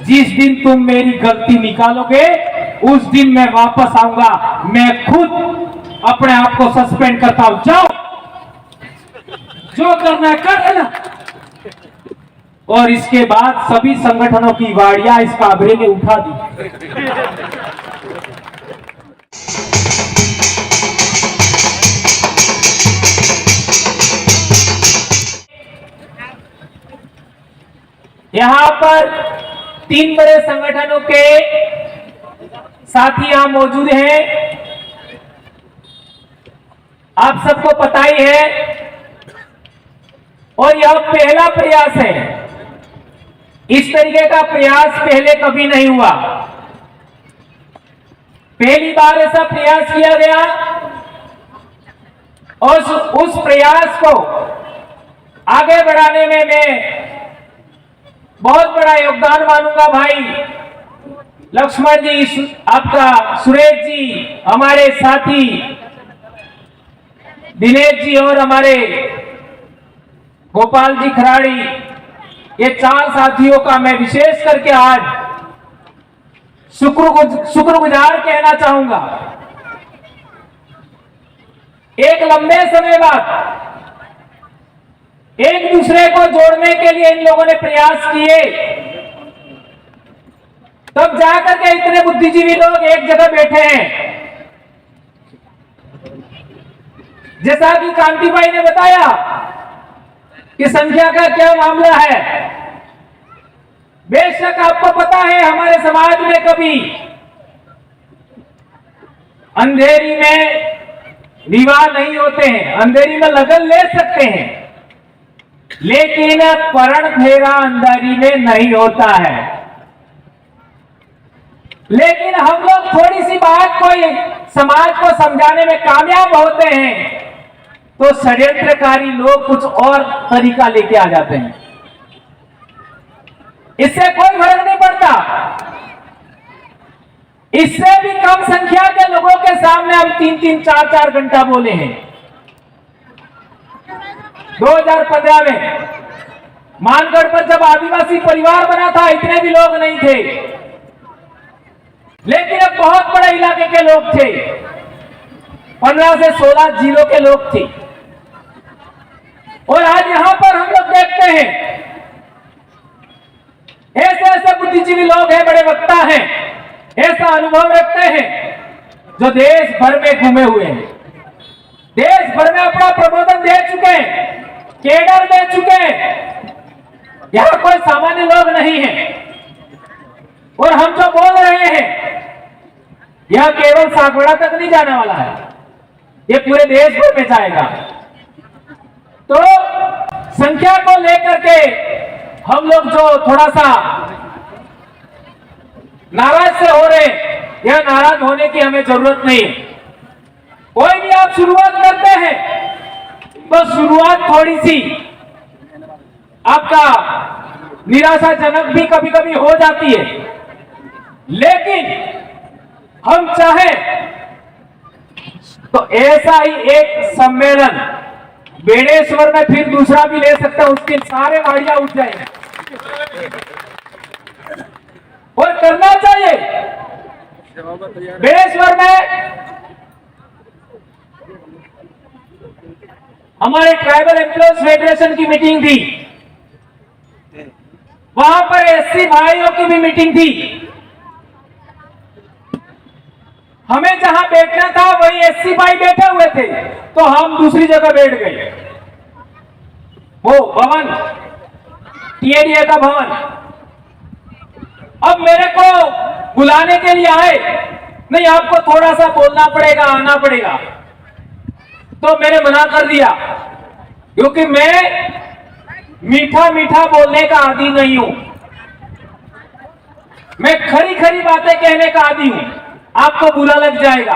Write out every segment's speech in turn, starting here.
जिस दिन तुम मेरी गलती निकालोगे उस दिन मैं वापस आऊंगा। मैं खुद अपने आप को सस्पेंड करता हूं। जाओ, जो करना है कर लेना। और इसके बाद सभी संगठनों की वाड़ियां इस काबरे ने उठा दी। यहां पर 3 बड़े संगठनों के साथी यहां मौजूद हैं। आप सबको पता ही है, और यह पहला प्रयास है। इस तरीके का प्रयास पहले कभी नहीं हुआ। पहली बार ऐसा प्रयास किया गया और उस प्रयास को आगे बढ़ाने में मैं बहुत बड़ा योगदान मानूंगा। भाई लक्ष्मण जी, आपका सुरेश जी, हमारे साथी दिनेश जी और हमारे गोपाल जी खराड़ी, ये 4 साथियों का मैं विशेष करके आज शुक्रगुजार कहना चाहूंगा। एक लंबे समय बाद एक दूसरे को जोड़ने के लिए इन लोगों ने प्रयास किए, तब जाकर के इतने बुद्धिजीवी लोग एक जगह बैठे हैं। जैसा कि कांति भाई ने बताया कि संख्या का क्या मामला है। बेशक आपको पता है, हमारे समाज में कभी अंधेरी में विवाह नहीं होते हैं, अंधेरी में लगन ले सकते हैं, लेकिन परण फेरा अंधेरी में नहीं होता है। लेकिन हम लोग थोड़ी सी बात को समाज को समझाने में कामयाब होते हैं तो षड्यंत्रकारी लोग कुछ और तरीका लेके आ जाते हैं। इससे कोई फर्क नहीं पड़ता। इससे भी कम संख्या के लोगों के सामने हम 3-3, 4-4 घंटा बोले हैं। 2015 में मानगढ़ पर जब आदिवासी परिवार बना था, इतने भी लोग नहीं थे, लेकिन अब बहुत बड़े इलाके के लोग थे। 15 से 16 जिलों के लोग थे। और आज यहां पर हम लोग देखते हैं ऐसे ऐसे बुद्धिजीवी लोग हैं, बड़े वक्ता हैं, ऐसा अनुभव रखते हैं, जो देश भर में घूमे हुए हैं, देश भर में अपना प्रबोधन दे चुके हैं, केडर दे चुके हैं। यहां कोई सामान्य लोग नहीं है। और हम जो बोल रहे हैं यह केवल सागवाड़ा तक नहीं जाने वाला है, ये पूरे देश भर में जाएगा। तो संख्या को लेकर के हम लोग जो थोड़ा सा नाराज से हो रहे, यह नाराज होने की हमें जरूरत नहीं है। कोई भी आप शुरुआत करते हैं तो शुरुआत थोड़ी सी आपका निराशाजनक भी कभी कभी हो जाती है, लेकिन हम चाहे तो ऐसा ही एक सम्मेलन बेड़ेश्वर में फिर दूसरा भी ले सकते हैं, उसके सारे गाड़ियां उठ जाएंगे और करना चाहिए। बेड़ेश्वर में हमारे ट्राइबल एम्प्लॉयज फेडरेशन की मीटिंग थी, वहां पर एससी भाइयों की भी मीटिंग थी। हमें जहां बैठना था वही एससी भाई बैठे हुए थे, तो हम दूसरी जगह बैठ गए। वो भवन टीएडीए का भवन, अब मेरे को बुलाने के लिए आए, नहीं आपको थोड़ा सा बोलना पड़ेगा, आना पड़ेगा, तो मैंने मना कर दिया, क्योंकि मैं मीठा मीठा बोलने का आदी नहीं हूं, मैं खरी खरी बातें कहने का आदी हूं, आपको बुरा लग जाएगा।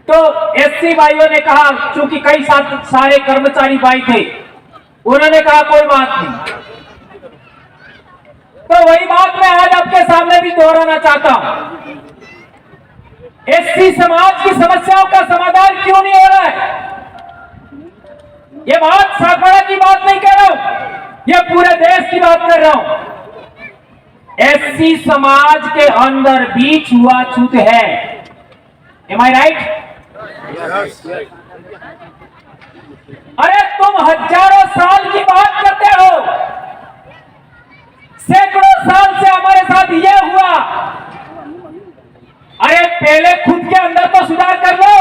तो एससी भाइयों ने कहा, चूंकि कई सारे कर्मचारी भाई थे, उन्होंने कहा कोई बात नहीं। तो वही बात मैं आज आपके सामने भी दोहराना चाहता हूं। एससी समाज की समस्याओं का समाधान क्यों नहीं हो रहा है? ये बात सागवाड़ा की बात नहीं कह रहा हूं, ये पूरे देश की बात कर रहा हूं। एससी समाज के अंदर भी छुआछूत है। एम आई राइट? अरे तुम हजारों साल की बात करते हो, सैकड़ों साल से हमारे साथ ये हुआ। अरे पहले खुद के अंदर तो सुधार कर लो,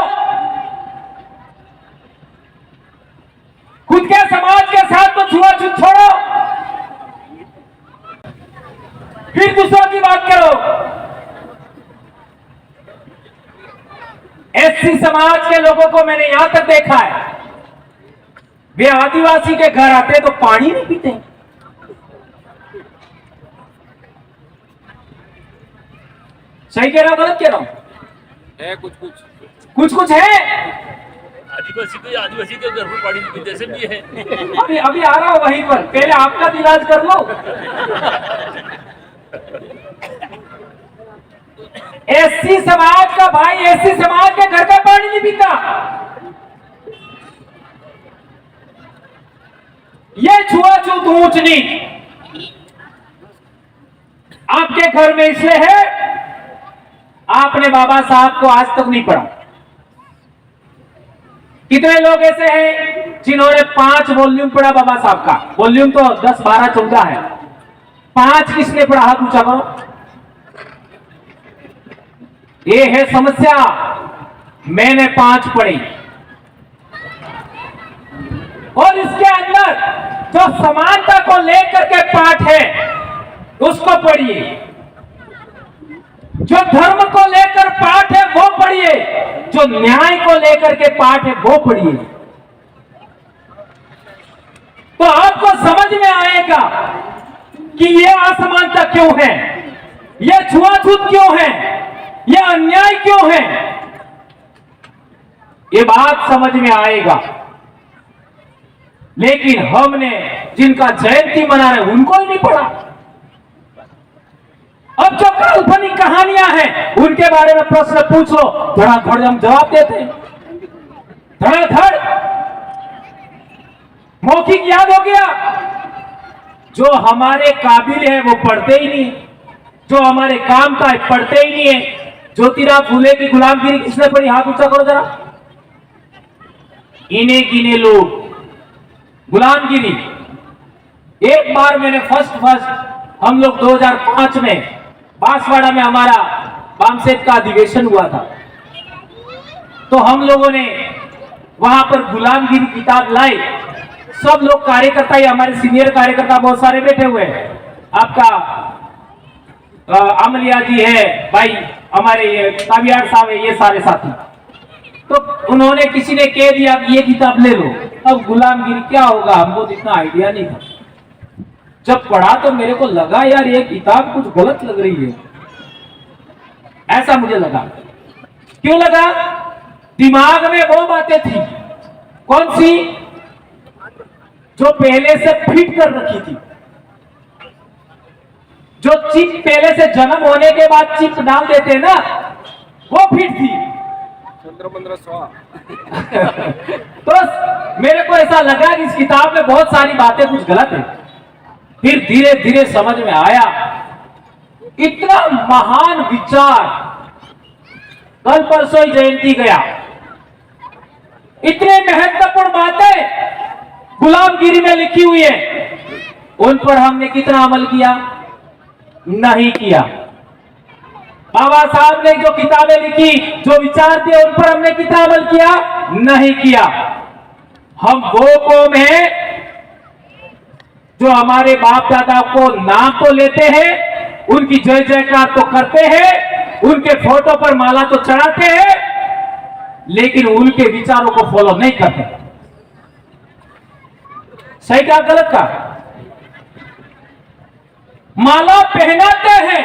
खुद के समाज के साथ तो छुआछूत छोड़ो, फिर दूसरों की बात करो। एससी समाज के लोगों को मैंने यहां तक देखा है, वे आदिवासी के घर आते तो पानी नहीं पीते। सही कह रहा हूं, गलत कह रहा हूं? है कुछ है। आदिवासी के घर पर पानी नहीं पीते, ऐसे भी है। अभी आ रहा हूं वहीं पर, पहले आपका इलाज कर लो। एससी समाज का भाई एससी समाज के घर का पानी नहीं पीता। ये छुआछूत ऊंच नीच आपके घर में इसलिए है, आपने बाबा साहब को आज तक नहीं पढ़ा। कितने लोग ऐसे हैं जिन्होंने 5 वॉल्यूम पढ़ा बाबा साहब का? वॉल्यूम तो 10, 12, 14 है, 5 किसने पढ़ा? हाथ ऊंचा करो। ये है समस्या। मैंने 5 पढ़ी, और इसके अंदर जो समानता को लेकर के पाठ है उसको पढ़िए, जो धर्म को लेकर पाठ है वो पढ़िए, जो न्याय को लेकर के पाठ है वो पढ़िए। तो आपको समझ में आएगा कि ये असमानता क्यों है, ये छुआछूत क्यों है, ये अन्याय क्यों है। ये बात समझ में आएगा। लेकिन हमने जिनका जयंती मना रहे उनको ही नहीं पढ़ा। अब जो काल्पनिक कहानियां हैं उनके बारे में प्रश्न पूछ लो, धड़ाधड़ हम जवाब देते हैं, धड़ाधड़। मौखिक याद हो गया। जो हमारे काबिल है वो पढ़ते ही नहीं, जो हमारे काम का है पढ़ते ही नहीं है। ज्योतिराव फूले की गुलामगिरी किसने पढ़ी? हाथ ऊंचा करो जरा। इन्हें गिने लोग गुलामगिरी। एक बार मैंने फर्स्ट हम लोग 2005 में बांसवाड़ा में हमारा बामसेट का अधिवेशन हुआ था, तो हम लोगों ने वहां पर गुलामगिरी किताब लाई। सब लोग कार्यकर्ता, ये हमारे सीनियर कार्यकर्ता बहुत सारे बैठे हुए हैं। आपका अमलिया जी है भाई, हमारे ये कावियाड़ साहब है, ये सारे साथी। तो उन्होंने किसी ने कह दिया कि ये किताब ले लो। अब गुलामगिरी क्या होगा हमको इतना आइडिया नहीं था। जब पढ़ा तो मेरे को लगा यार ये किताब कुछ गलत लग रही है, ऐसा मुझे लगा। क्यों लगा? दिमाग में वो बातें थी, कौन सी? जो पहले से फिट कर रखी थी, जो चिप पहले से जन्म होने के बाद चिप डाल देते ना, वो फिट थी। तो मेरे को ऐसा लगा कि इस किताब में बहुत सारी बातें कुछ गलत है। फिर धीरे धीरे समझ में आया, इतना महान विचार। कल परसों ही जयंती गया, इतने महत्वपूर्ण बातें गुलामगिरी में लिखी हुई है, उन पर हमने कितना अमल किया? नहीं किया। बाबा साहब ने जो किताबें लिखी, जो विचार दिए, उन पर हमने कितना अमल किया? नहीं किया। हम वो कौम है जो हमारे बाप दादा को नाम तो लेते हैं, उनकी जय जयकार तो करते हैं, उनके फोटो पर माला तो चढ़ाते हैं, लेकिन उनके विचारों को फॉलो नहीं करते। सही का गलत का? माला पहनाते हैं,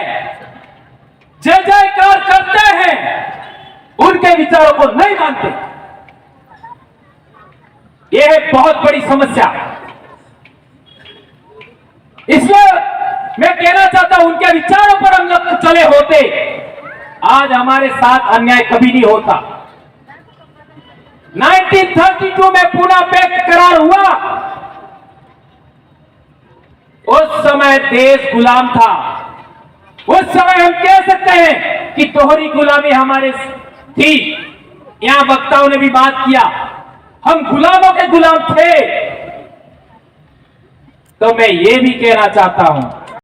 जय जयकार करते हैं, उनके विचारों को नहीं मानते। यह है बहुत बड़ी समस्या। इसलिए मैं कहना चाहता हूं, उनके विचारों पर हम लोग चले होते, आज हमारे साथ अन्याय कभी नहीं होता। 1932 में पूना पैक्ट करार हुआ, उस समय देश गुलाम था, उस समय हम कह सकते हैं कि तोहरी गुलामी हमारे थी। यहां वक्ताओं ने भी बात किया, हम गुलामों के गुलाम थे। तो मैं ये भी कहना चाहता हूं